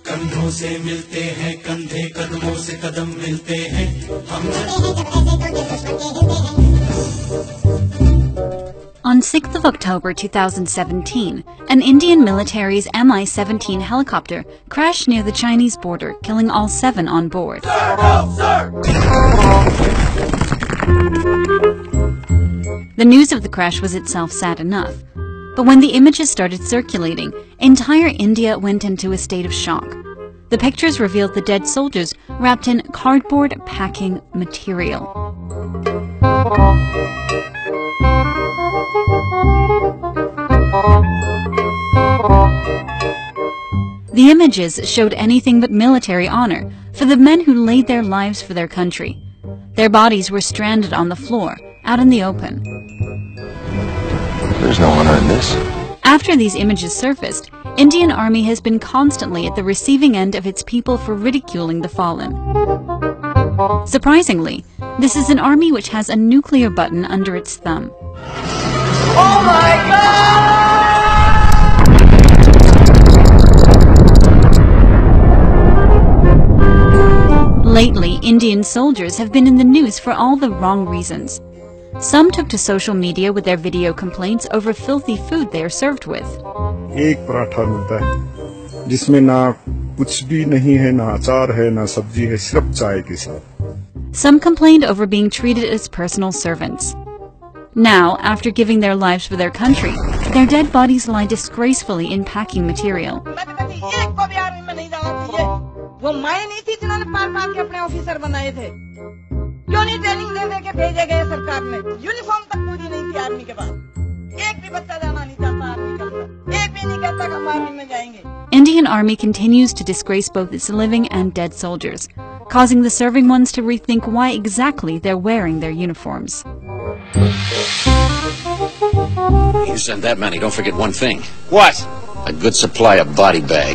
कंधों से मिलते हैं कंधे, कदमों से कदम मिलते हैं हम। On 6th of October 2017, an Indian military's Mi-17 helicopter crashed near the Chinese border, killing all 7 on board. The news of the crash was itself sad enough, but when the images started circulating, entire India went into a state of shock. The pictures revealed the dead soldiers wrapped in cardboard packing material. The images showed anything but military honor for the men who laid their lives for their country. Their bodies were stranded on the floor, out in the open. There's no honor in this. After these images surfaced, Indian Army has been constantly at the receiving end of its people for ridiculing the fallen. Surprisingly, this is an army which has a nuclear button under its thumb. Oh my God! Lately, Indian soldiers have been in the news for all the wrong reasons. Some took to social media with their video complaints over filthy food they are served with. एक पराठा मिलता है जिसमें ना कुछ भी नहीं है, ना अचार है, ना सब्जी है, सिर्फ चाय के साथ. Some complained over being treated as personal servants. Now, after giving their lives for their country, their dead bodies lie disgracefully in packing material. वो माए नहीं थी जिन्होंने पार के अपने ऑफिसर बनाए थे. क्यों नहीं ट्रेनिंग दे के भेजे गए सरकार ने? यूनिफॉर्म तक पूरी नहीं थी आर्मी के पास. एक भी बच्चा जाना नहीं चाहता आर्मी के अंदर. एक भी नहीं कहता कि हम आर्मी में जाएंगे. Indian Army continues to disgrace both its living and dead soldiers, causing the serving ones to rethink why exactly they're wearing their uniforms. You send that many, don't forget one thing. What? A good supply of body bags.